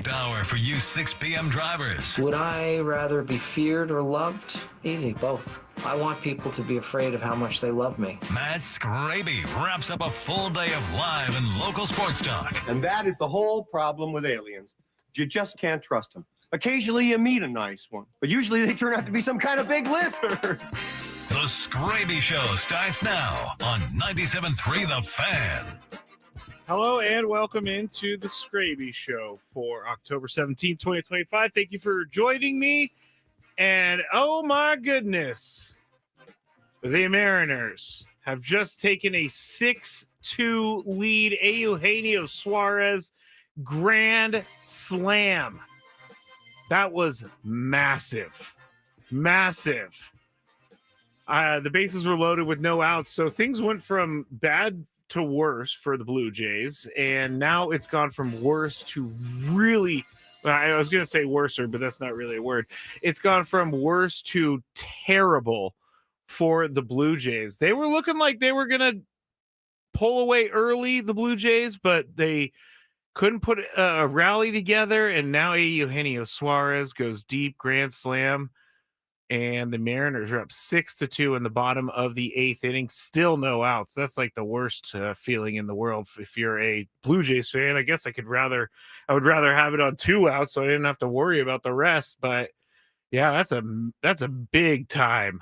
hour for you 6 p.m. drivers. Would I rather be feared or loved? Easy, both. I want people to be afraid of how much they love me. Matt Skraby wraps up a full day of live and local sports talk. And that is the whole problem with aliens. You just can't trust them. Occasionally you meet a nice one, but usually they turn out to be some kind of big lizard. The Skraby Show starts now on 97.3 The Fan. Hello and welcome into the Skraby Show for October 17th, 2025. Thank you for joining me. And oh my goodness, the Mariners have just taken a 6-2 lead. Eugenio Suarez grand slam. That was massive. Massive. The bases were loaded with no outs, so things went from bad to worse for the Blue Jays, and now it's gone from worse to really, I was going to say worser, but that's not really a word. It's gone from worse to terrible for the Blue Jays. They were looking like they were going to pull away early, the Blue Jays, but they couldn't put a rally together, and now Eugenio Suarez goes deep, grand slam. And the Mariners are up 6-2 in the bottom of the eighth inning. Still no outs. That's like the worst feeling in the world. If you're a Blue Jays fan, I guess I would rather have it on 2 outs so I didn't have to worry about the rest. But yeah, that's a big time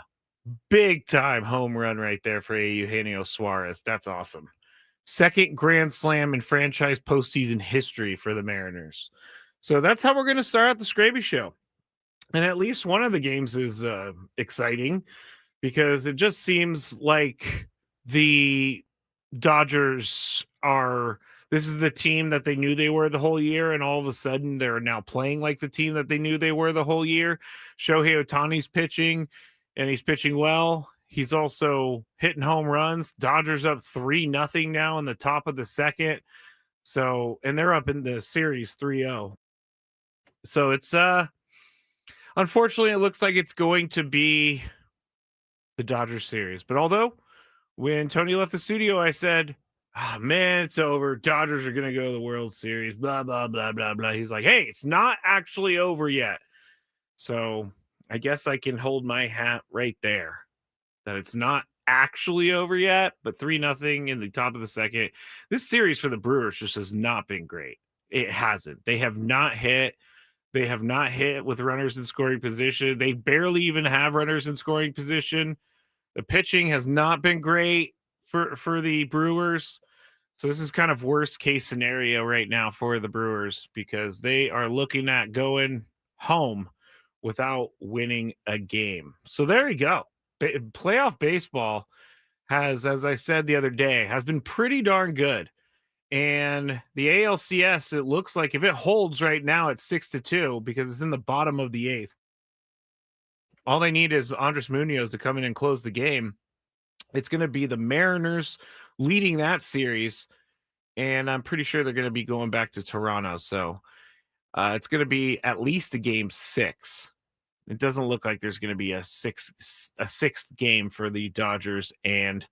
home run right there for Eugenio Suarez. That's awesome. Second grand slam in franchise postseason history for the Mariners. So that's how we're going to start out the Skraby Show. And at least one of the games is exciting because it just seems like the Dodgers this is the team that they knew they were the whole year, and all of a sudden they're now playing like the team that they knew they were the whole year. Shohei Ohtani's pitching, and he's pitching well. He's also hitting home runs. Dodgers up 3-0 now in the top of the second. So, and they're up in the series 3-0. So it's unfortunately, it looks like it's going to be the Dodgers series. But although when Tony left the studio, I said, man, it's over. Dodgers are going to go to the World Series, blah, blah, blah, blah, blah. He's like, hey, it's not actually over yet. So I guess I can hold my hat right there that it's not actually over yet, but 3-0 in the top of the second. This series for the Brewers just has not been great. It hasn't. They have not hit. They have not hit with runners in scoring position. They barely even have runners in scoring position. The pitching has not been great for the Brewers. So this is kind of worst case scenario right now for the Brewers because they are looking at going home without winning a game. So there you go. Playoff baseball has, as I said the other day, has been pretty darn good. And the ALCS, it looks like if it holds right now at 6-2 because it's in the bottom of the eighth, all they need is Andres Munoz to come in and close the game. It's going to be the Mariners leading that series, and I'm pretty sure they're going to be going back to Toronto. So it's going to be at least a game 6. It doesn't look like there's going to be a sixth game for the Dodgers and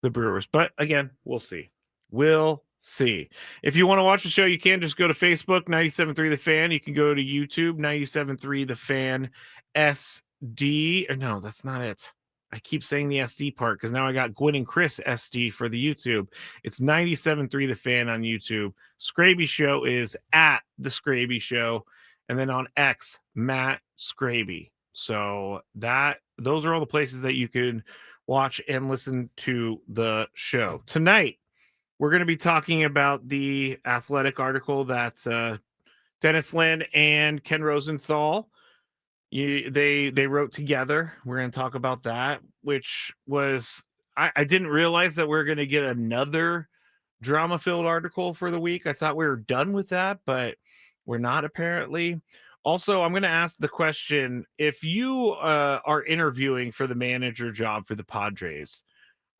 the Brewers. But again, we'll see. We'll see. If you want to watch the show, you can just go to Facebook, 97.3 The Fan. You can go to YouTube, 97.3 The Fan SD. Or no, that's not it. I keep saying the SD part because now I got Gwen and Chris SD for the YouTube. It's 97.3 The Fan on YouTube. Skraby Show is at The Skraby Show. And then on X, Matt Skraby. So those are all the places that you can watch and listen to the show. Tonight, we're going to be talking about the Athletic article that Dennis Lin and Ken Rosenthal they wrote together. We're going to talk about that, which was I didn't realize that we're going to get another drama-filled article for the week. I thought we were done with that, but we're not apparently. Also, I'm going to ask the question, if you are interviewing for the manager job for the Padres,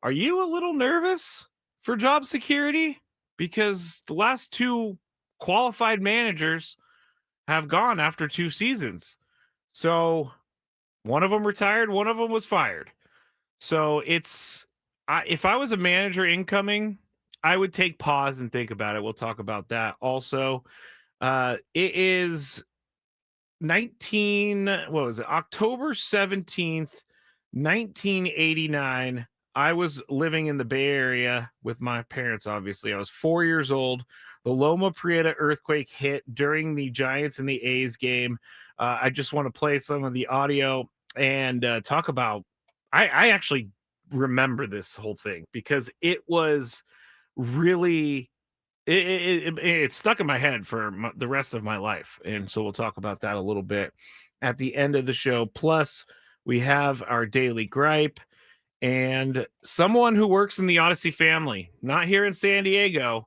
are you a little nervous for job security? Because the last 2 qualified managers have gone after 2 seasons. So one of them retired, one of them was fired. So if I was a manager incoming, I would take pause and think about it. We'll talk about that also. It is October 17th, 1989. I was living in the Bay Area with my parents, obviously. I was 4 years old. The Loma Prieta earthquake hit during the Giants and the A's game. I just want to play some of the audio and talk about. I actually remember this whole thing because it was really it stuck in my head for the rest of my life, and so we'll talk about that a little bit at the end of the show. Plus, we have our daily gripe and someone who works in the Odyssey family, not here in San Diego,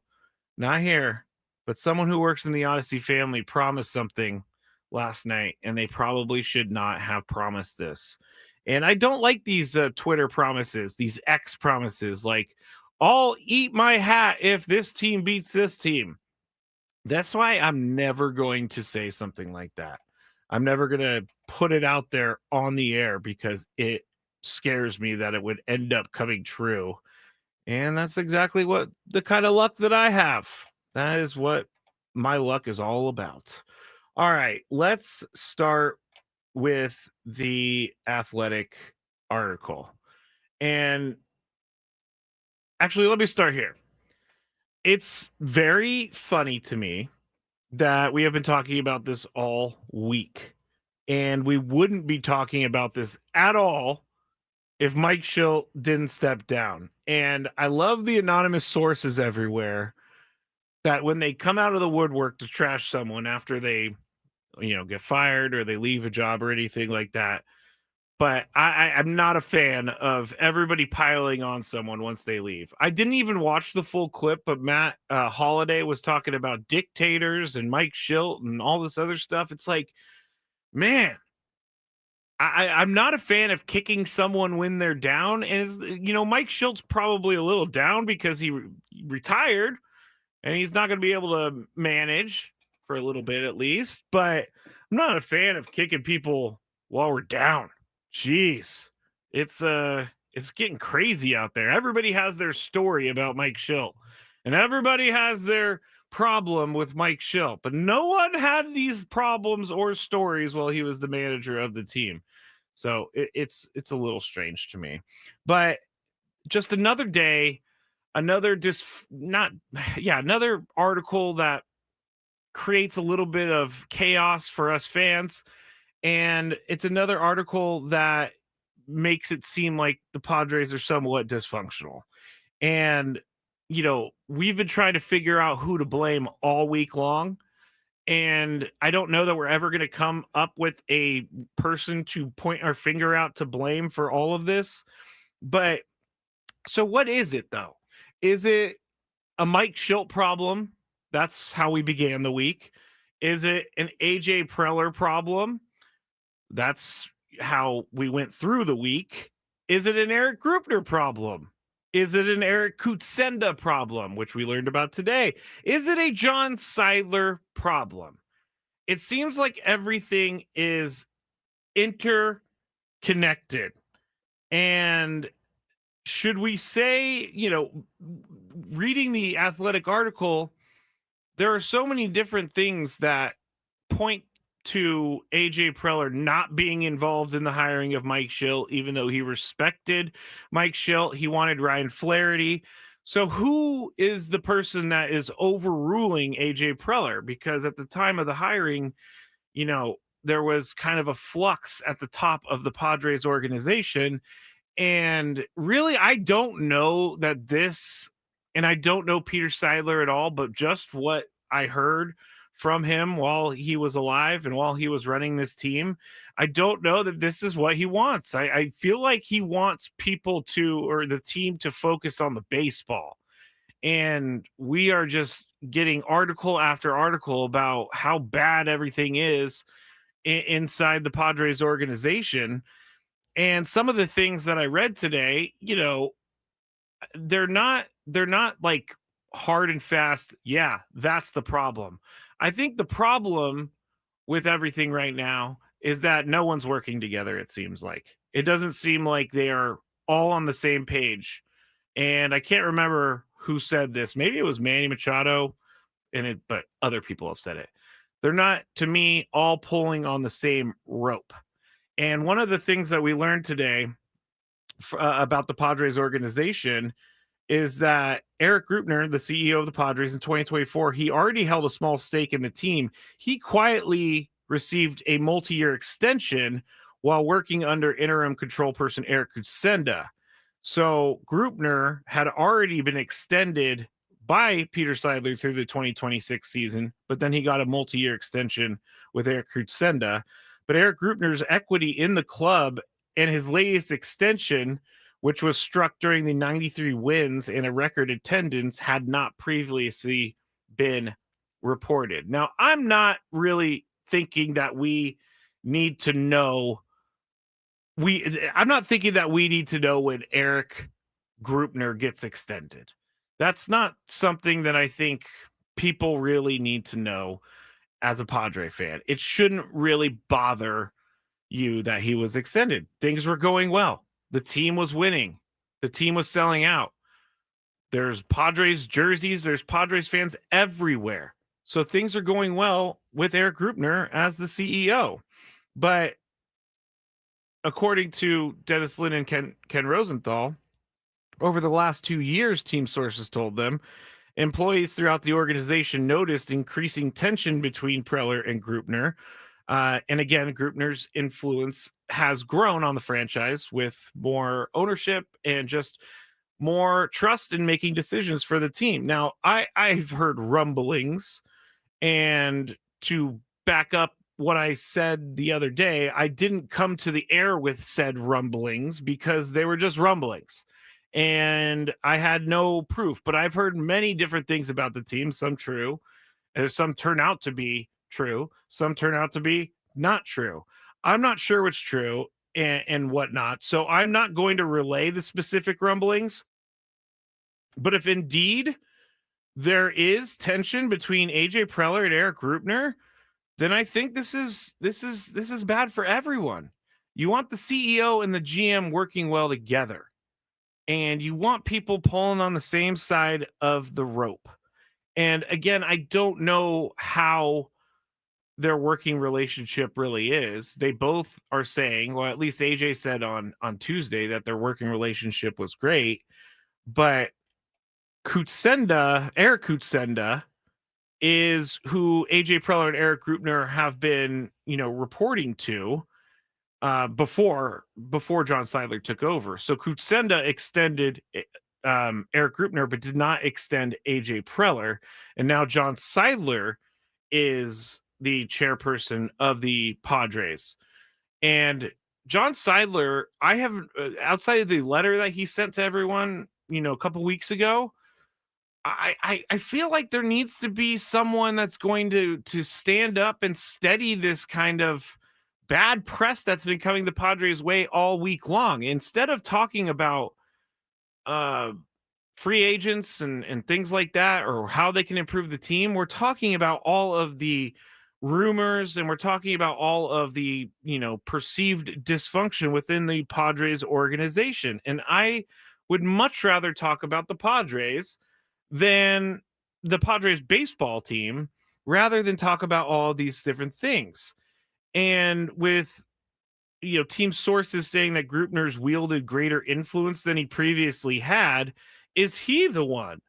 not here, but someone who works in the Odyssey family promised something last night, and they probably should not have promised this. And I don't like these Twitter promises, these X promises, like, I'll eat my hat if this team beats this team. That's why I'm never going to say something like that. I'm never going to put it out there on the air because it scares me that it would end up coming true. And that's exactly what the kind of luck that I have. That is what my luck is all about. All right, let's start with the Athletic article. And actually, let me start here. It's very funny to me that we have been talking about this all week, and we wouldn't be talking about this at all if Mike Schilt didn't step down. And I love the anonymous sources everywhere that when they come out of the woodwork to trash someone after they, get fired or they leave a job or anything like that. But I'm not a fan of everybody piling on someone once they leave. I didn't even watch the full clip, but Matt Holliday was talking about dictators and Mike Schilt and all this other stuff. It's like, man, I'm not a fan of kicking someone when they're down. And, Mike Schilt's probably a little down because he retired and he's not going to be able to manage for a little bit at least. But I'm not a fan of kicking people while we're down. Jeez, it's getting crazy out there. Everybody has their story about Mike Schilt, and everybody has their problem with Mike Schilt, but no one had these problems or stories while he was the manager of the team. So it's a little strange to me, but just another day, another another article that creates a little bit of chaos for us fans. And it's another article that makes it seem like the Padres are somewhat dysfunctional. And, we've been trying to figure out who to blame all week long. And I don't know that we're ever going to come up with a person to point our finger out to blame for all of this. But so what is it, though? Is it a Mike Schilt problem? That's how we began the week. Is it an AJ Preller problem? That's how we went through the week. Is it an Eric Grupner problem? Is it an Eric Kutsenda problem, which we learned about today? Is it a John Seidler problem? It seems like everything is interconnected. And should we say, reading the Athletic article, there are so many different things that point to AJ Preller not being involved in the hiring of Mike Schilt, even though he respected Mike Schilt. He wanted Ryan Flaherty. So who is the person that is overruling AJ Preller? Because at the time of the hiring, there was kind of a flux at the top of the Padres organization. And really, I don't know that this, and I don't know Peter Seidler at all, but just what I heard from him while he was alive and while he was running this team, I don't know that this is what he wants. I feel like he wants the team to focus on the baseball. And we are just getting article after article about how bad everything is inside the Padres organization. And some of the things that I read today, they're not like hard and fast. Yeah, that's the problem. I think the problem with everything right now is that no one's working together. It seems like it doesn't seem like they are all on the same page. And I can't remember who said this. Maybe it was Manny Machado but other people have said it. They're not, to me, all pulling on the same rope. And one of the things that we learned today about the Padres organization is that Eric Grupner, the CEO of the Padres in 2024, he already held a small stake in the team. He quietly received a multi-year extension while working under interim control person Eric Kutsenda. So Grupner had already been extended by Peter Seidler through the 2026 season, but then he got a multi-year extension with Eric Kutsenda. But Eric Grupner's equity in the club and his latest extension, which was struck during the 93 wins and a record attendance, had not previously been reported. Now, I'm not really thinking that we need to know. I'm not thinking that we need to know when Eric Grupner gets extended. That's not something that I think people really need to know as a Padre fan. It shouldn't really bother you that he was extended. Things were going well. The team was winning. The team was selling out. There's Padres jerseys. There's Padres fans everywhere. So things are going well with Eric Grupner as the CEO. But according to Dennis Lin and Ken Rosenthal, over the last 2 years, team sources told them, employees throughout the organization noticed increasing tension between Preller and Grupner. And again, Grupner's influence has grown on the franchise with more ownership and just more trust in making decisions for the team. Now, I've heard rumblings, and to back up what I said the other day, I didn't come to the air with said rumblings because they were just rumblings. And I had no proof, but I've heard many different things about the team, some true, and some turn out to be true, some turn out to be not true. I'm not sure what's true and whatnot, so I'm not going to relay the specific rumblings. But if indeed there is tension between AJ Preller and Eric Grupner, then I think this is bad for everyone. You want the CEO and the GM working well together, and you want people pulling on the same side of the rope. And again, I don't know how their working relationship really is. They both are saying, well, at least AJ said on Tuesday that their working relationship was great, but Eric Kutsenda is who AJ Preller and Eric Grupner have been, reporting to before John Seidler took over. So Kutsenda extended Eric Grupner, but did not extend AJ Preller. And now John Seidler is the chairperson of the Padres. And John Seidler, I have, outside of the letter that he sent to everyone, a couple weeks ago, I feel like there needs to be someone that's going to stand up and steady this kind of bad press that's been coming the Padres' way all week long. Instead of talking about free agents and things like that, or how they can improve the team, we're talking about all of the rumors, and we're talking about all of the, perceived dysfunction within the Padres organization. And I would much rather talk about the Padres than the Padres baseball team, rather than talk about all of these different things. And with, team sources saying that Grupner's wielded greater influence than he previously had, is he the one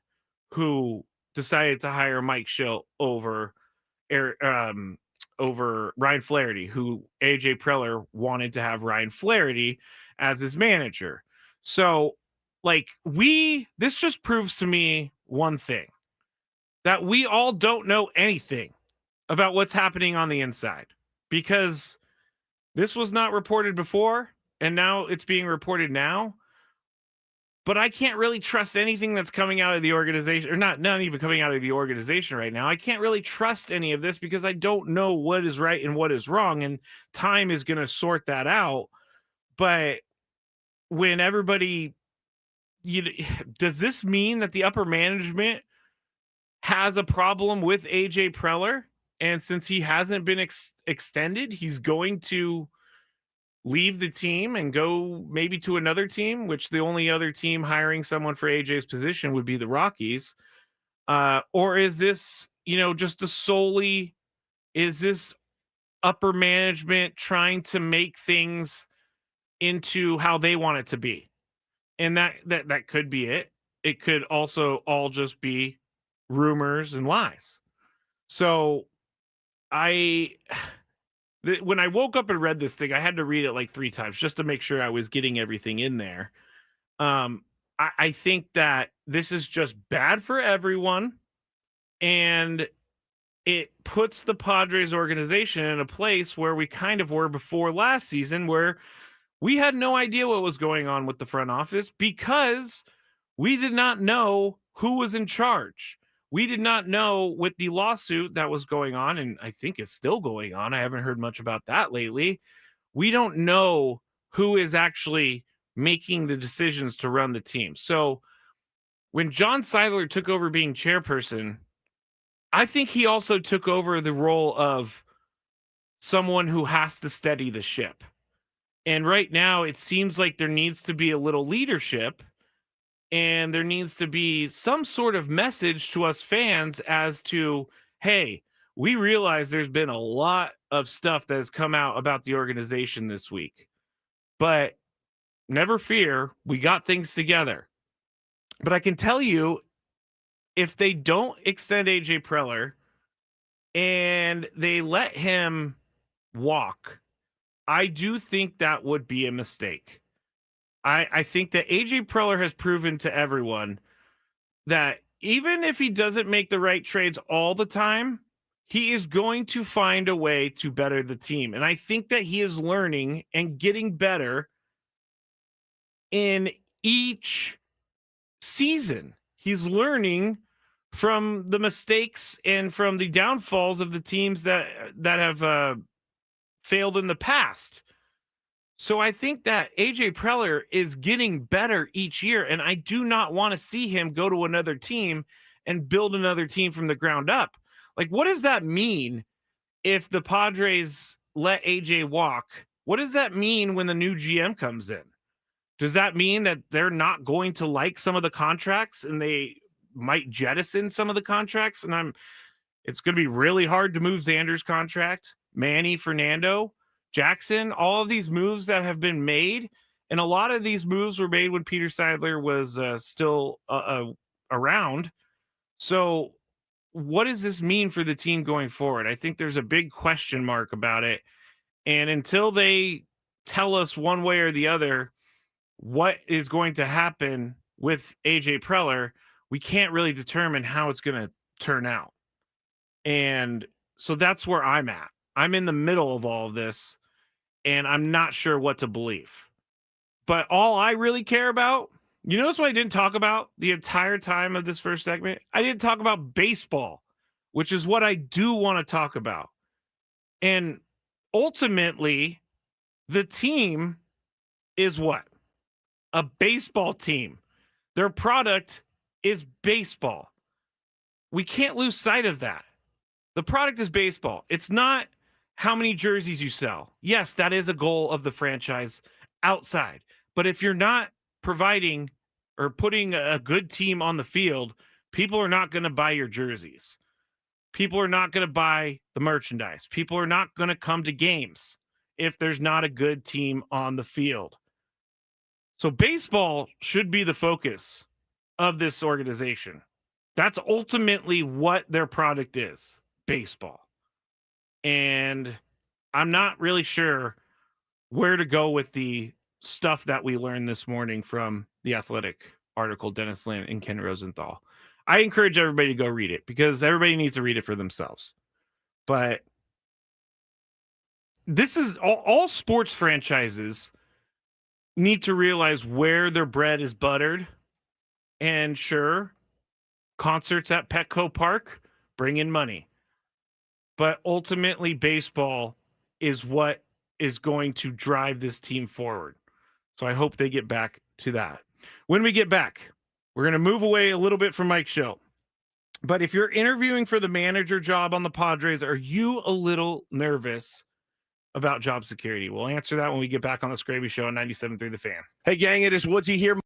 who decided to hire Mike Schill over Ryan Flaherty, who AJ Preller wanted to have Ryan Flaherty as his manager? So, this just proves to me one thing, that we all don't know anything about what's happening on the inside, because this was not reported before, and now it's being reported now. But I can't really trust anything that's coming out of the organization, or not even coming out of the organization right now. I can't really trust any of this because I don't know what is right and what is wrong, and time is going to sort that out. But when everybody, does this mean that the upper management has a problem with AJ Preller? And since he hasn't been extended, he's going to leave the team and go maybe to another team, which the only other team hiring someone for AJ's position would be the Rockies. Or is this, just a solely Is this upper management trying to make things into how they want it to be? And that could be it. It could also all just be rumors and lies. So when I woke up and read this thing, I had to read it like 3 times just to make sure I was getting everything in there. I think that this is just bad for everyone, and it puts the Padres organization in a place where we kind of were before last season, where we had no idea what was going on with the front office because we did not know who was in charge. We did not know with the lawsuit that was going on, and I think it's still going on. I haven't heard much about that lately. We don't know who is actually making the decisions to run the team. So when John Seidler took over being chairperson, I think he also took over the role of someone who has to steady the ship. And right now, it seems like there needs to be a little leadership, and there needs to be some sort of message to us fans as to, hey, we realize there's been a lot of stuff that has come out about the organization this week, but never fear, we got things together. But I can tell you, if they don't extend AJ Preller and they let him walk, I do think that would be a mistake. I think that AJ Preller has proven to everyone that even if he doesn't make the right trades all the time, he is going to find a way to better the team. And I think that he is learning and getting better in each season. He's learning from the mistakes and from the downfalls of the teams that have failed in the past. So I think that AJ Preller is getting better each year, and I do not want to see him go to another team and build another team from the ground up. Like, what does that mean if the Padres let AJ walk? What does that mean when the new GM comes in? Does that mean that they're not going to like some of the contracts and they might jettison some of the contracts? And it's going to be really hard to move Xander's contract, Manny, Fernando, Jackson, all of these moves that have been made. And a lot of these moves were made when Peter Seidler was still around. So what does this mean for the team going forward? I think there's a big question mark about it. And until they tell us one way or the other what is going to happen with AJ Preller, we can't really determine how it's going to turn out. And so that's where I'm at. I'm in the middle of all of this, and I'm not sure what to believe. But all I really care about, you notice what I didn't talk about the entire time of this first segment? I didn't talk about baseball, which is what I do want to talk about. And ultimately, the team is what? A baseball team. Their product is baseball. We can't lose sight of that. The product is baseball. It's not how many jerseys you sell. Yes, that is a goal of the franchise outside. But if you're not providing or putting a good team on the field, people are not going to buy your jerseys. People are not going to buy the merchandise. People are not going to come to games if there's not a good team on the field. So baseball should be the focus of this organization. That's ultimately what their product is, baseball. And I'm not really sure where to go with the stuff that we learned this morning from the Athletic article, Dennis Lin and Ken Rosenthal. I encourage everybody to go read it because everybody needs to read it for themselves. But this is all sports franchises need to realize where their bread is buttered. And sure, concerts at Petco Park bring in money. But ultimately, baseball is what is going to drive this team forward. So I hope they get back to that. When we get back, we're going to move away a little bit from Mike's show. But if you're interviewing for the manager job on the Padres, are you a little nervous about job security? We'll answer that when we get back on the Skraby Show on 97.3 The Fan. Hey, gang, it is Woodsy here.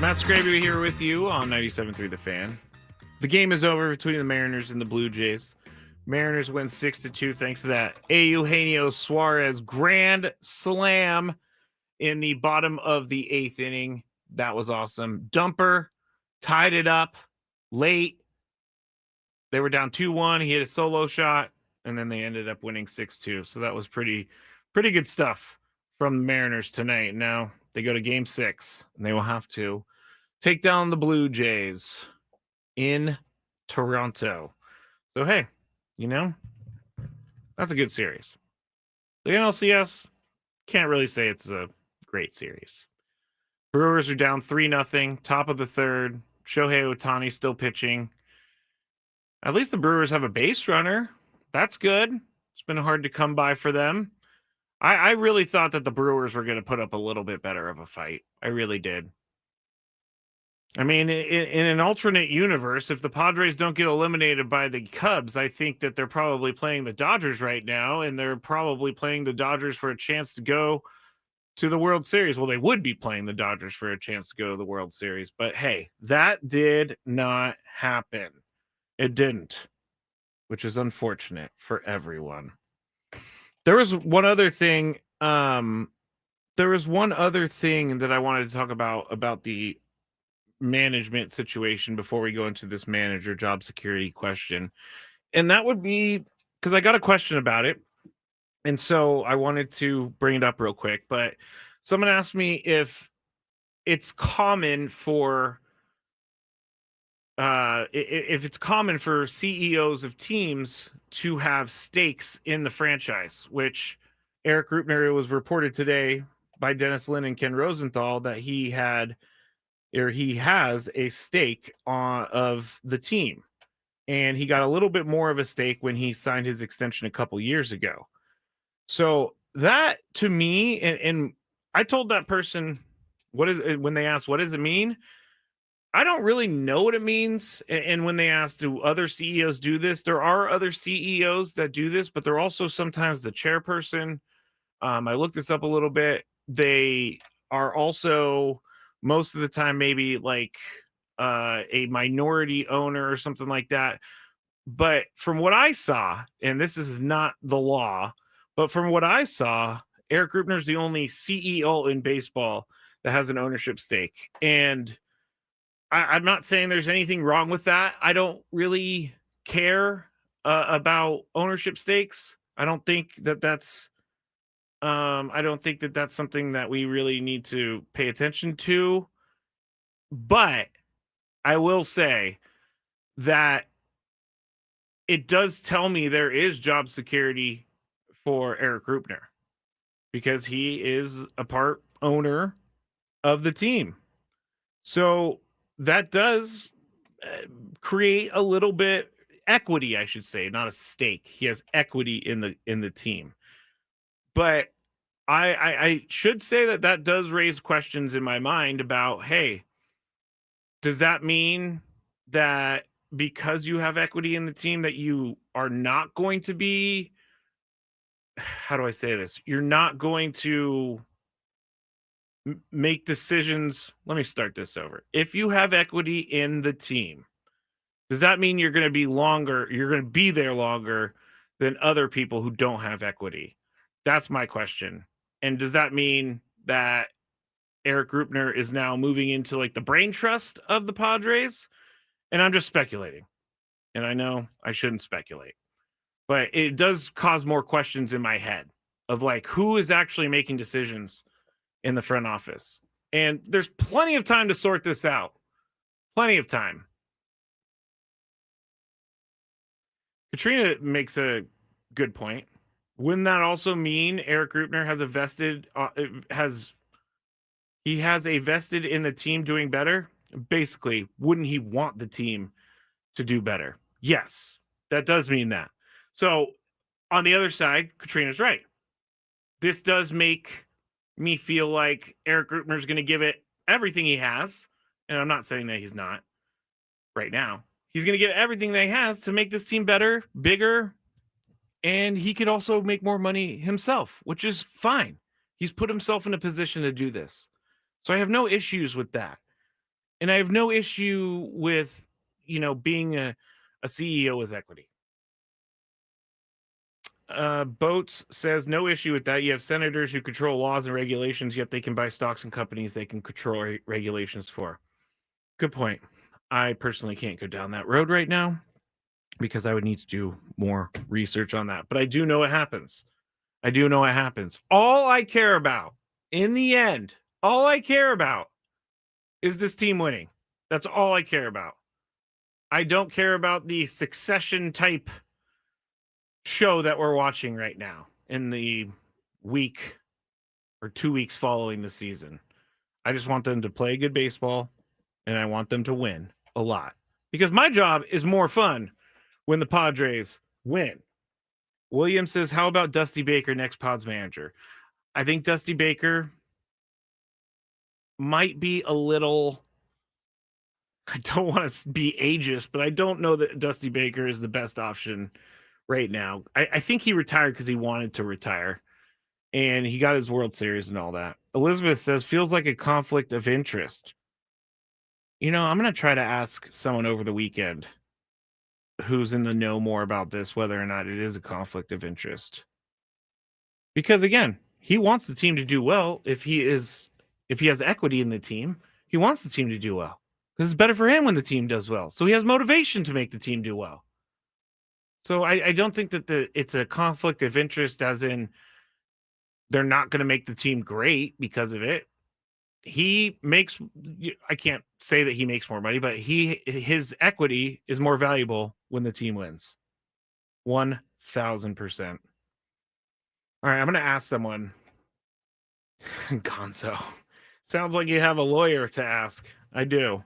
Matt Skraby here with you on 97.3 The Fan. The game is over between the Mariners and the Blue Jays. Mariners win 6-2 thanks to that Eugenio Suarez grand slam in the bottom of the 8th inning. That was awesome. Dumper tied it up late. They were down 2-1. He hit a solo shot, and then they ended up winning 6-2. So that was pretty good stuff from the Mariners tonight. Now they go to Game 6, and they will have to take down the Blue Jays in Toronto. So, hey, that's a good series. The NLCS, can't really say it's a great series. Brewers are down 3-0, top of the 3rd. Shohei Ohtani still pitching. At least the Brewers have a base runner. That's good. It's been hard to come by for them. I really thought that the Brewers were going to put up a little bit better of a fight. I really did. I mean, in an alternate universe, if the Padres don't get eliminated by the Cubs, I think that they're probably playing the Dodgers right now, and they're probably playing the Dodgers for a chance to go to the World Series. Well, they would be playing the Dodgers for a chance to go to the World Series. But hey, that did not happen. It didn't, which is unfortunate for everyone. There was one other thing. That I wanted to talk about the management situation before we go into this manager job security question. And that would be because I got a question about it. And so I wanted to bring it up real quick. But someone asked me if it's common for CEOs of teams to have stakes in the franchise, which Eric Rupner, it was reported today by Dennis Lin and Ken Rosenthal that he has a stake of the team. And he got a little bit more of a stake when he signed his extension a couple years ago. So that to me, and I told that person, when they asked, what does it mean? I don't really know what it means. And when they asked, do other CEOs do this? There are other CEOs that do this, but they're also sometimes the chairperson. I looked this up a little bit. They are also most of the time maybe like a minority owner or something like that. But from what I saw, and this is not the law, but from what I saw, Eric Rupner is the only CEO in baseball that has an ownership stake. And I'm not saying there's anything wrong with that. I don't really care about ownership stakes. I don't think that that's something that we really need to pay attention to. But I will say that it does tell me there is job security for Eric Rupner because he is a part owner of the team. So that does create a little bit equity, I should say, not a stake. He has equity in the team. But I should say that does raise questions in my mind about, hey, does that mean that because you have equity in the team that you are not going to be, how do I say this? You're not going to make decisions. Let me start this over. If you have equity in the team, does that mean you're going to be there longer than other people who don't have equity? That's my question. And does that mean that Eric Rupner is now moving into like the brain trust of the Padres? And I'm just speculating. And I know I shouldn't speculate. But it does cause more questions in my head of like who is actually making decisions in the front office. And there's plenty of time to sort this out. Plenty of time. Katrina makes a good point. Wouldn't that also mean Eric Rupner has a vested in the team doing better? Basically, wouldn't he want the team to do better? Yes, that does mean that. So on the other side, Katrina's right. This does make me feel like Eric Rupner is going to give it everything he has. And I'm not saying that he's not right now. He's going to give everything that he has to make this team better, bigger, and he could also make more money himself, which is fine. He's put himself in a position to do this. So I have no issues with that. And I have no issue with, being a CEO with equity. Boats says no issue with that. You have senators who control laws and regulations, yet they can buy stocks in companies they can control regulations for. Good point. I personally can't go down that road right now because I would need to do more research on that. But I do know it happens. All I care about, in the end, is this team winning. That's all I care about. I don't care about the Succession type show that we're watching right now in the week or 2 weeks following the season. I just want them to play good baseball and I want them to win a lot because my job is more fun when the Padres win. William says, how about Dusty Baker, next Pods manager? I think Dusty Baker might be a little, I don't want to be ageist, but I don't know that Dusty Baker is the best option right now. I think he retired because he wanted to retire and he got his World Series and all that. Elizabeth says, feels like a conflict of interest. I'm going to try to ask someone over the weekend who's in the know more about this, whether or not it is a conflict of interest. Because again, he wants the team to do well. If he has equity in the team, he wants the team to do well because it's better for him when the team does well. So he has motivation to make the team do well. So I don't think that it's a conflict of interest as in they're not going to make the team great because of it. I can't say that he makes more money, but his equity is more valuable when the team wins. 1,000%. All right, I'm going to ask someone. Gonzo. Sounds like you have a lawyer to ask. I do.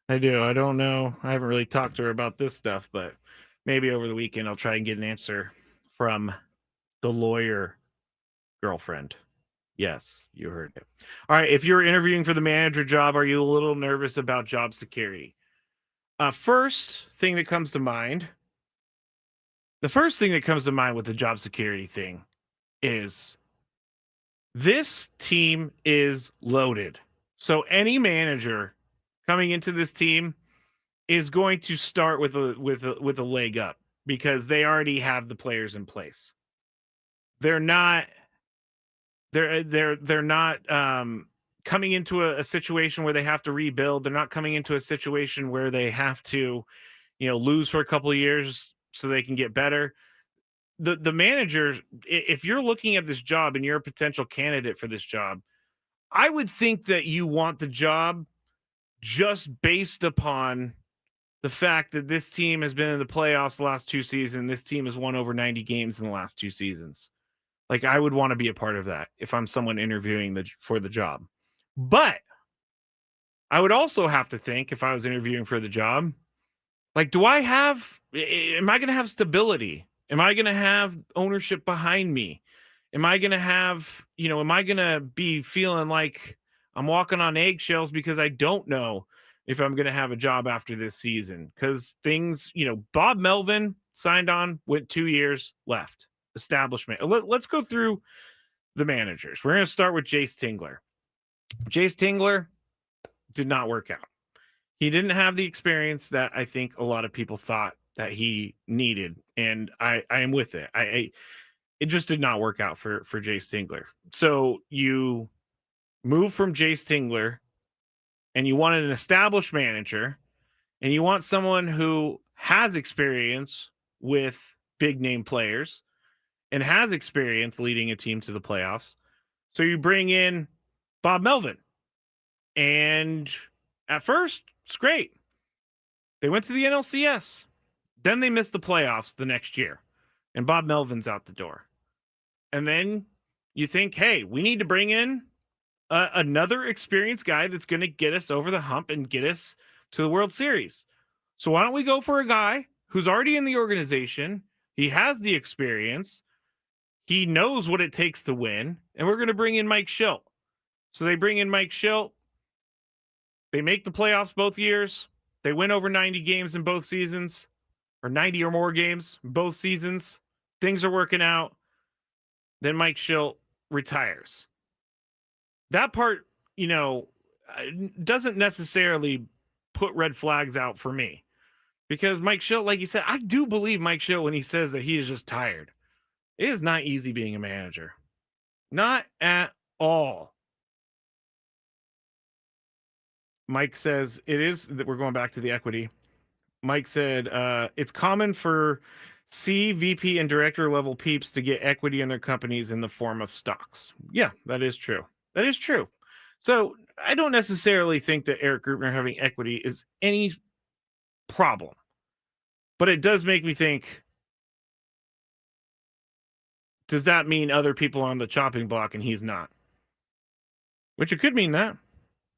I don't know. I haven't really talked to her about this stuff, but maybe over the weekend I'll try and get an answer from the lawyer girlfriend. Yes, you heard it. All right. If you're interviewing for the manager job, are you a little nervous about job security? First thing that comes to mind. The first thing that comes to mind with the job security thing is this team is loaded. So any manager coming into this team is going to start with a leg up because they already have the players in place. They're not coming into a situation where they have to rebuild. They're not coming into a situation where they have to, lose for a couple of years so they can get better. The manager, if you're looking at this job and you're a potential candidate for this job, I would think that you want the job just based upon the fact that this team has been in the playoffs the last 2 seasons. This team has won over 90 games in the last 2 seasons. Like, I would want to be a part of that if I'm someone interviewing for the job. But I would also have to think, if I was interviewing for the job, like, am I going to have stability? Am I going to have ownership behind me? Am I going to have, am I going to be feeling like I'm walking on eggshells because I don't know if I'm going to have a job after this season? Because things, Bob Melvin signed on, went 2 years, left. Establishment. Let's go through the managers. We're going to start with Jace Tingler. Jace Tingler did not work out. He didn't have the experience that I think a lot of people thought that he needed, and I am with it. It just did not work out for Jace Tingler. So you move from Jace Tingler, and you wanted an established manager, and you want someone who has experience with big name players and has experience leading a team to the playoffs. So you bring in Bob Melvin. And at first, it's great. They went to the NLCS. Then they missed the playoffs the next year. And Bob Melvin's out the door. And then you think, hey, we need to bring in another experienced guy that's going to get us over the hump and get us to the World Series. So why don't we go for a guy who's already in the organization? He has the experience. He knows what it takes to win, and we're going to bring in Mike Schilt. So they bring in Mike Schilt. They make the playoffs both years. They win over 90 games in both seasons, or 90 or more games in both seasons. Things are working out. Then Mike Schilt retires. That part, doesn't necessarily put red flags out for me. Because Mike Schilt, like you said, I do believe Mike Schilt when he says that he is just tired. It is not easy being a manager. Not at all. Mike says it is that we're going back to the equity. Mike said it's common for C, VP, and director level peeps to get equity in their companies in the form of stocks. Yeah, that is true. That is true. So I don't necessarily think that Eric Greupner having equity is any problem. But it does make me think, does that mean other people are on the chopping block and he's not? Which it could mean that.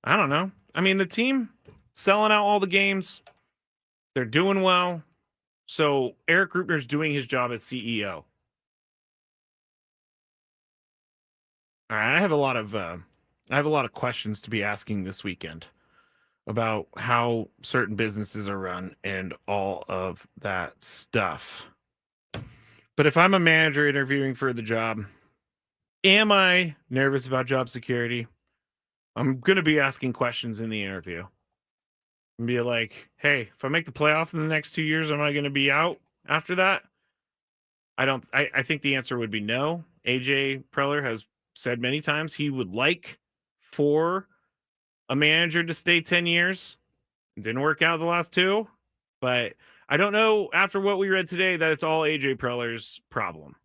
I don't know. I mean, the team selling out all the games. They're doing well. So Eric Greupner's doing his job as CEO. All right, I have a lot of questions to be asking this weekend about how certain businesses are run and all of that stuff. But if I'm a manager interviewing for the job, am I nervous about job security? I'm going to be asking questions in the interview. And be like, hey, if I make the playoff in the next 2 years, am I going to be out after that? I think the answer would be no. AJ Preller has said many times he would like for a manager to stay 10 years. It didn't work out the last 2, but I don't know after what we read today that it's all AJ Preller's problem.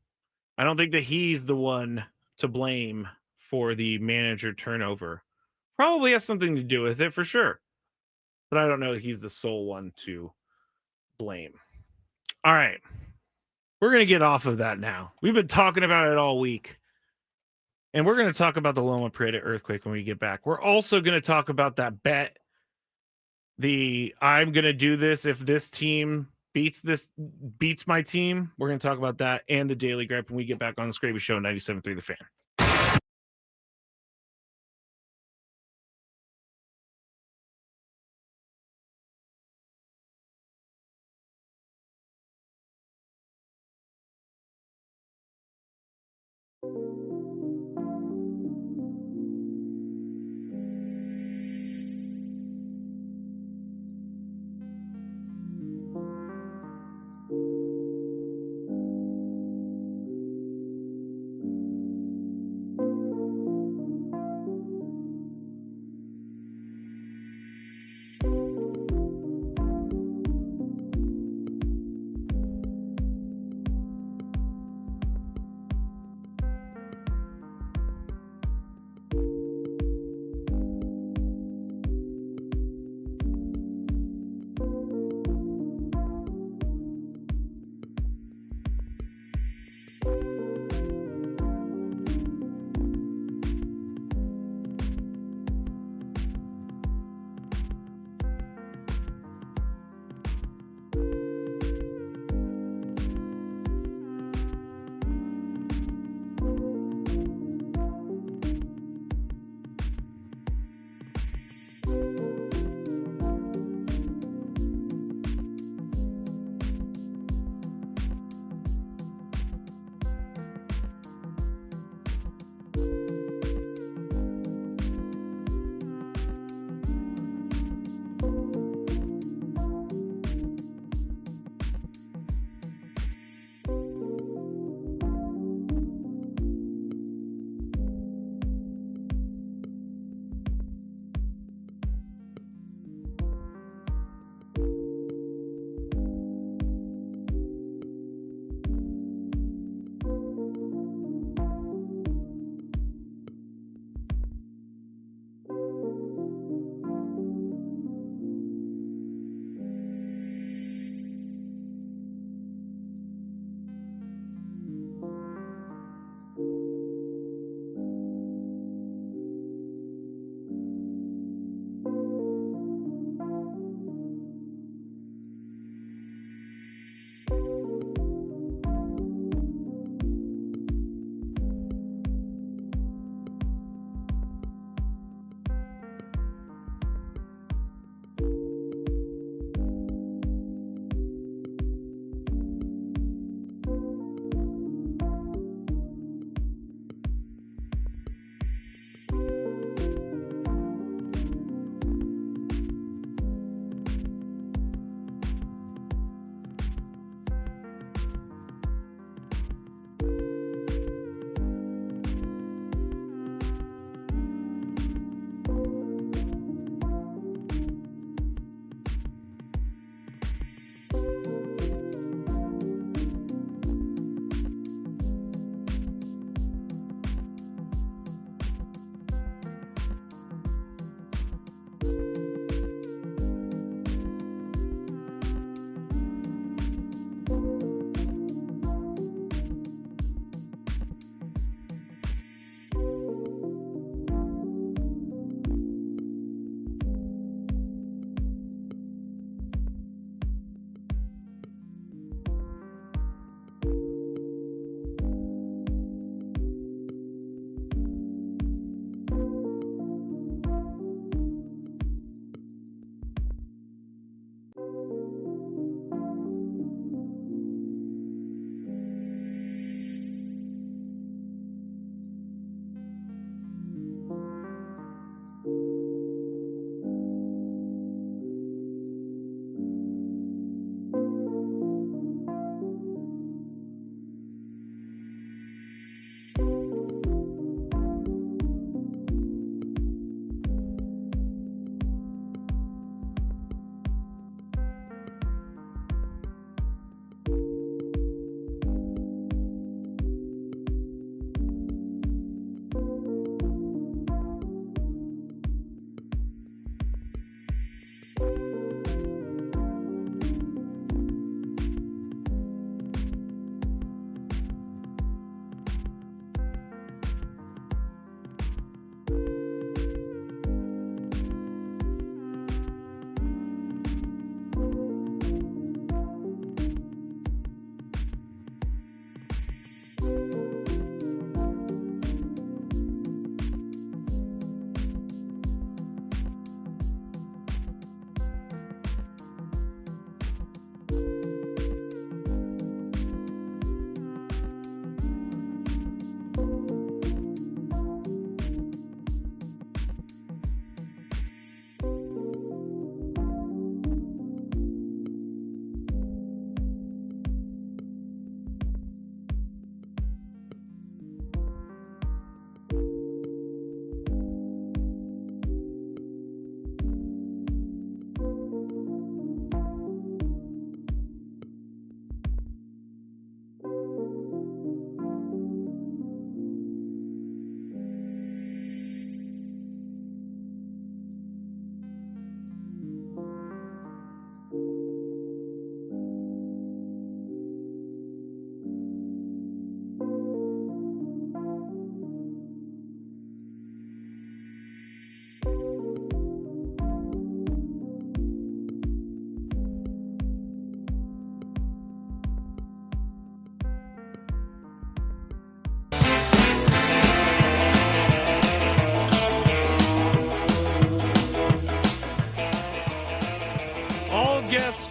I don't think that he's the one to blame for the manager turnover. Probably has something to do with it for sure. But I don't know that he's the sole one to blame. All right. we're going to get off of that now. We've been talking about it all week. And we're going to talk about the Loma Prieta earthquake when we get back. We're also going to talk about that bet. I'm going to do this if this team beats my team. We're going to talk about that and the Daily Gripe when we get back on the Skraby Show, 97.3 The Fan.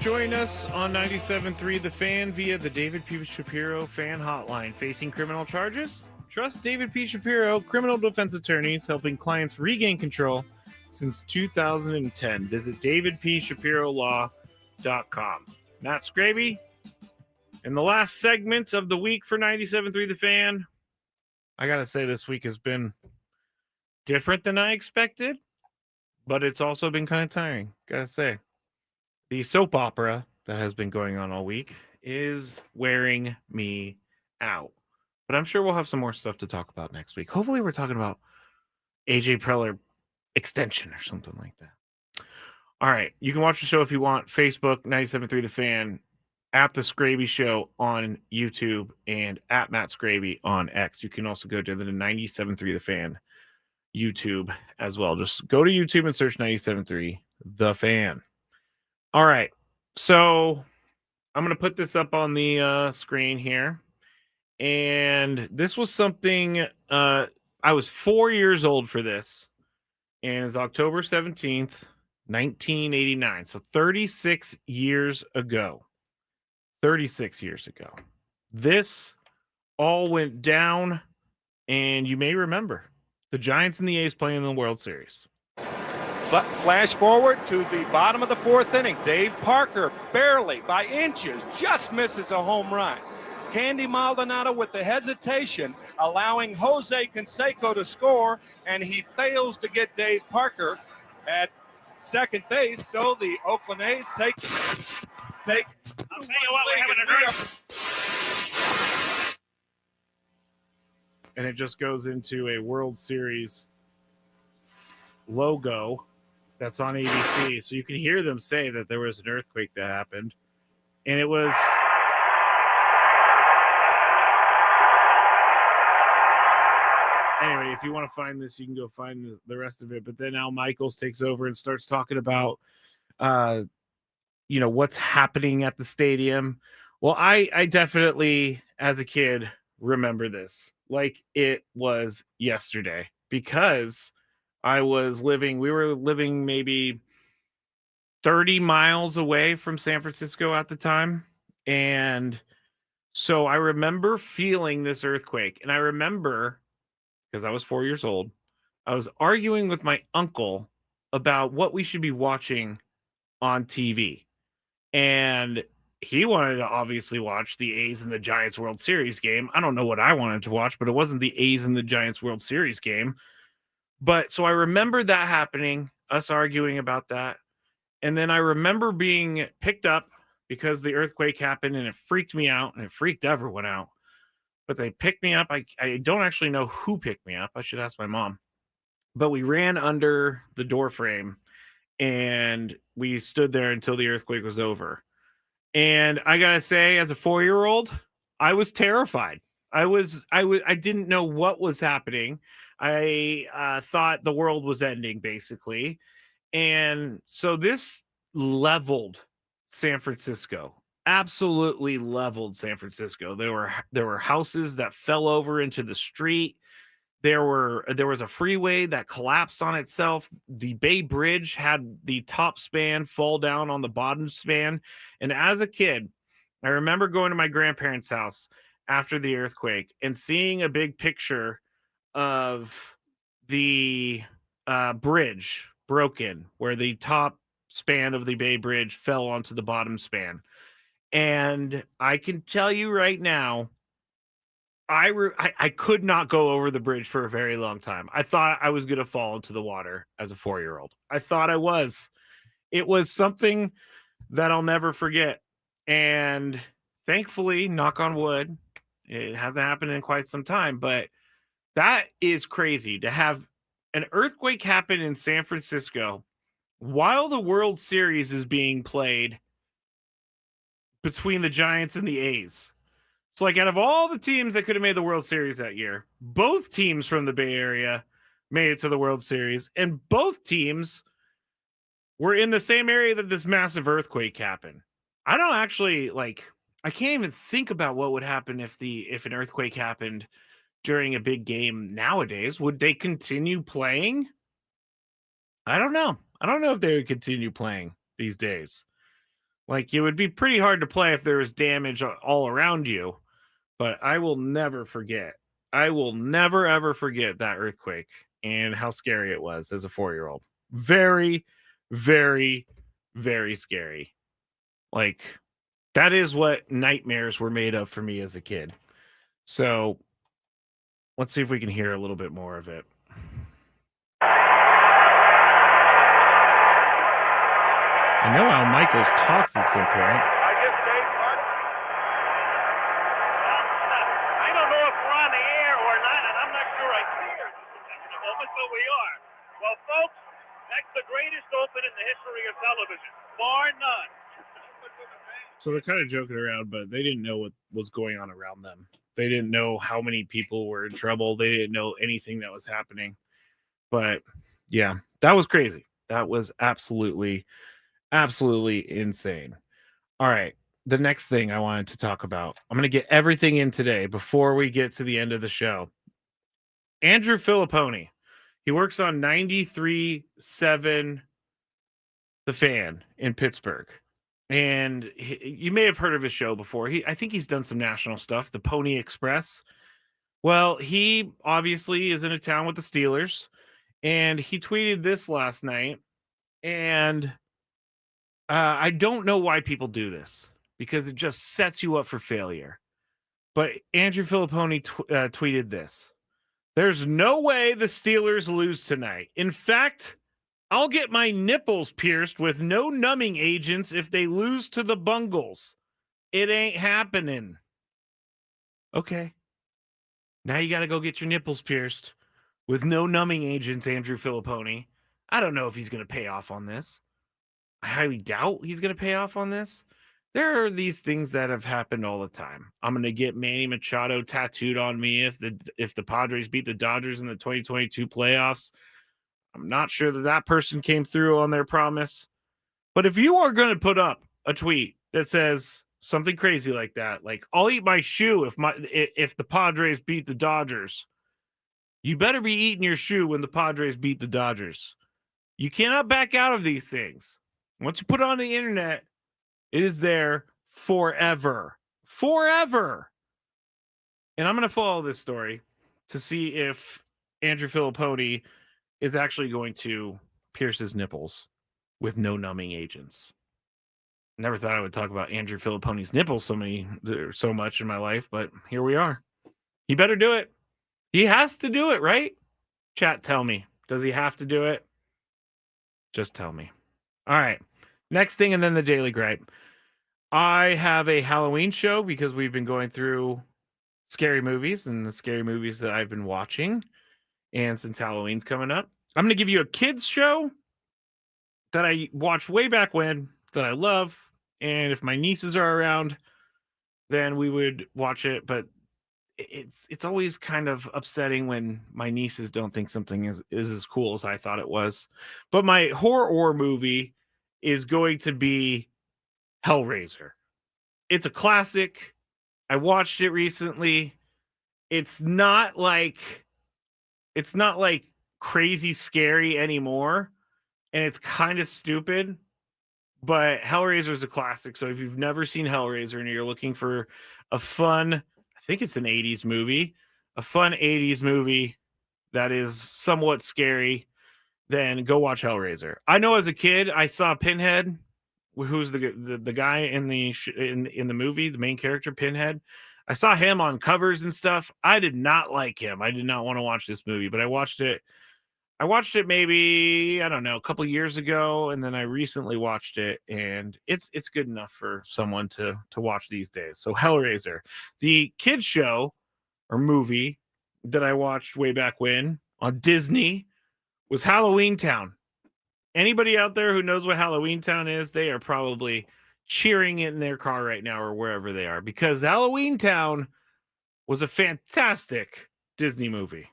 join us on 97.3 The Fan via the David P. Shapiro fan hotline. Facing criminal charges? Trust David P. Shapiro, criminal defense attorneys, helping clients regain control since 2010. Visit davidpshapirolaw.com. Matt Skraby. In the last segment of the week for 97.3 The Fan, I got to say this week has been different than I expected, but it's also been kind of tiring, got to say. The soap opera that has been going on all week is wearing me out. But I'm sure we'll have some more stuff to talk about next week. Hopefully we're talking about AJ Preller extension or something like that. All right. You can watch the show if you want. Facebook, 97.3 The Fan, at The Skraby Show on YouTube, and at Matt Skraby on X. You can also go to the 97.3 The Fan YouTube as well. Just go to YouTube and search 97.3 The Fan. All right. So I'm going to put this up on the screen here. And this was something, I was 4 years old for this. And it's October 17th, 1989. So 36 years ago. 36 years ago. This all went down. And you may remember the Giants and the A's playing in the World Series. Flash forward to the bottom of the fourth inning. Dave Parker barely by inches just misses a home run. Candy Maldonado with the hesitation, allowing Jose Canseco to score, and he fails to get Dave Parker at second base. So the Oakland A's take. I'll tell you what, we're having a and it just goes into a World Series logo that's on ABC. So you can hear them say that there was an earthquake that happened. And it was... Anyway, if you want to find this, you can go find the rest of it. But then Al Michaels takes over and starts talking about, what's happening at the stadium. Well, I definitely, as a kid, remember this like it was yesterday, because we were living maybe 30 miles away from San Francisco at the time. And so I remember feeling this earthquake. And I remember, because I was 4 years old, I was arguing with my uncle about what we should be watching on TV. And he wanted to obviously watch the A's and the Giants World Series game. I don't know what I wanted to watch, but it wasn't the A's and the Giants World Series game. But so I remember that happening, us arguing about that. And then I remember being picked up because the earthquake happened, and it freaked me out, and it freaked everyone out. But they picked me up. I don't actually know who picked me up. I should ask my mom. But we ran under the door frame, and we stood there until the earthquake was over. And I gotta say, as a 4-year-old, I was terrified. I didn't know what was happening. I thought the world was ending, basically. And so this leveled San Francisco. Absolutely leveled San Francisco. There were houses that fell over into the street. There was a freeway that collapsed on itself. The Bay Bridge had the top span fall down on the bottom span. And as a kid, I remember going to my grandparents' house after the earthquake and seeing a big picture of the bridge broken, where the top span of the Bay Bridge fell onto the bottom span. And I can tell you right now, I could not go over the bridge for a very long time. I thought I was going to fall into the water as a 4-year-old. I thought I was. It was something that I'll never forget. And thankfully, knock on wood, it hasn't happened in quite some time. But that is crazy to have an earthquake happen in San Francisco while the World Series is being played between the Giants and the A's. So, like, out of all the teams that could have made the World Series that year, both teams from the Bay Area made it to the World Series, and both teams were in the same area that this massive earthquake happened. I don't actually, I can't even think about what would happen if an earthquake happened during a big game nowadays. Would they continue playing? I don't know. I don't know if they would continue playing these days. Like, it would be pretty hard to play if there was damage all around you, but I will never forget. I will never, ever forget that earthquake and how scary it was as a 4-year-old. Very, very, very scary. Like, that is what nightmares were made of for me as a kid. So let's see if we can hear a little bit more of it. I know Al Michaels talks at some point. I don't know if we're on the air or not, and I'm not sure I care at the moment, but we are. Well, folks, that's the greatest open in the history of television, bar none. So they're kind of joking around, but they didn't know what was going on around them. They didn't know how many people were in trouble. They didn't know anything that was happening. But yeah, that was crazy. That was absolutely insane. All right. The next thing I wanted to talk about, I'm going to get everything in today before we get to the end of the show. Andrew Filipponi. He works on 93.7 The Fan in Pittsburgh. And you may have heard of his show before. I think he's done some national stuff, the Pony Express. Well, he obviously is in a town with the Steelers, and he tweeted this last night. And I don't know why people do this, because it just sets you up for failure. But Andrew Filipponi tweeted this. There's no way the Steelers lose tonight. In fact, I'll get my nipples pierced with no numbing agents if they lose to the Bungles. It ain't happening. Okay. Now you got to go get your nipples pierced with no numbing agents, Andrew Filipponi. I don't know if he's going to pay off on this. I highly doubt he's going to pay off on this. There are these things that have happened all the time. I'm going to get Manny Machado tattooed on me if the Padres beat the Dodgers in the 2022 playoffs. I'm not sure that person came through on their promise. But if you are going to put up a tweet that says something crazy like that, like, I'll eat my shoe if the Padres beat the Dodgers, you better be eating your shoe when the Padres beat the Dodgers. You cannot back out of these things. Once you put it on the internet, it is there forever. Forever. And I'm going to follow this story to see if Andrew Filipponi is actually going to pierce his nipples with no numbing agents. Never thought I would talk about Andrew Filipponi's nipples so much in my life, but here we are. He better do it. He has to do it, right? Chat, tell me. Does he have to do it? Just tell me. All right. Next thing, and then the Daily Gripe. I have a Halloween show because we've been going through scary movies and the scary movies that I've been watching. And since Halloween's coming up, I'm going to give you a kids show that I watched way back when that I love. And if my nieces are around, then we would watch it. But it's always kind of upsetting when my nieces don't think something is as cool as I thought it was. But my horror movie is going to be Hellraiser. It's a classic. I watched it recently. It's not like crazy scary anymore, and it's kind of stupid, but Hellraiser is a classic. So if you've never seen Hellraiser and you're looking for a fun, I think it's an 80s movie, a fun 80s movie that is somewhat scary, then go watch Hellraiser. I know as a kid, I saw Pinhead, who's the guy in the movie, the main character, Pinhead. I saw him on covers and stuff. I did not like him. I did not want to watch this movie, but I watched it. I watched it maybe, I don't know, a couple years ago, and then I recently watched it, and it's good enough for someone to watch these days. So Hellraiser, the kids show or movie that I watched way back when on Disney was Halloween Town. Anybody out there who knows what Halloween Town is, they are probably cheering it in their car right now or wherever they are, because Halloween Town was a fantastic Disney movie.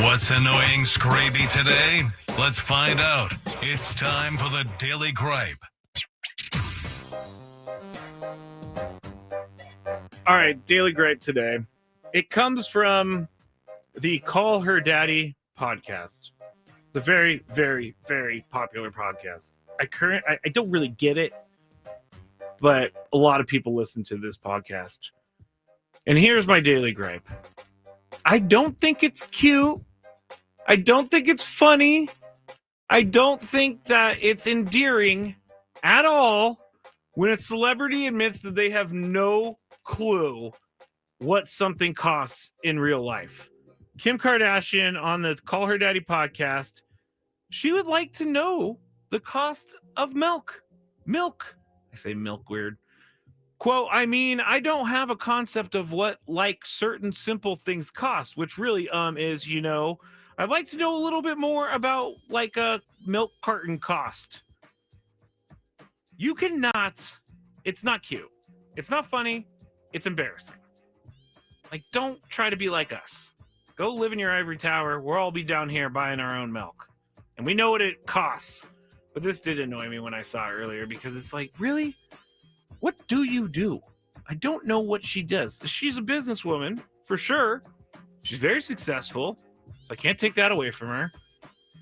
What's annoying Skraby today? Let's find out. It's time for the Daily Gripe. All right, Daily Gripe today. It comes from the Call Her Daddy podcast. It's a very, very, very popular podcast. I don't really get it, but a lot of people listen to this podcast. And here's my daily gripe. I don't think it's cute. I don't think it's funny. I don't think that it's endearing at all when a celebrity admits that they have no clue what something costs in real life. Kim Kardashian on the Call Her Daddy podcast, she would like to know the cost of milk. Milk. I say milk weird. Quote, I mean, I don't have a concept of what like certain simple things cost, which really is, you know, I'd like to know a little bit more about like a milk carton cost. You cannot, it's not cute. It's not funny. It's embarrassing. Like, don't try to be like us. Go live in your ivory tower. We'll all be down here buying our own milk. And we know what it costs. But this did annoy me when I saw it earlier because it's like, really? What do you do? I don't know what she does. She's a businesswoman, for sure. She's very successful. So I can't take that away from her.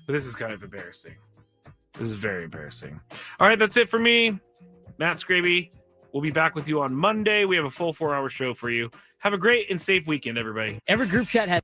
But this is kind of embarrassing. This is very embarrassing. All right, that's it for me. Matt Skraby. We'll be back with you on Monday. We have a full 4-hour show for you. Have a great and safe weekend, everybody. Every group chat has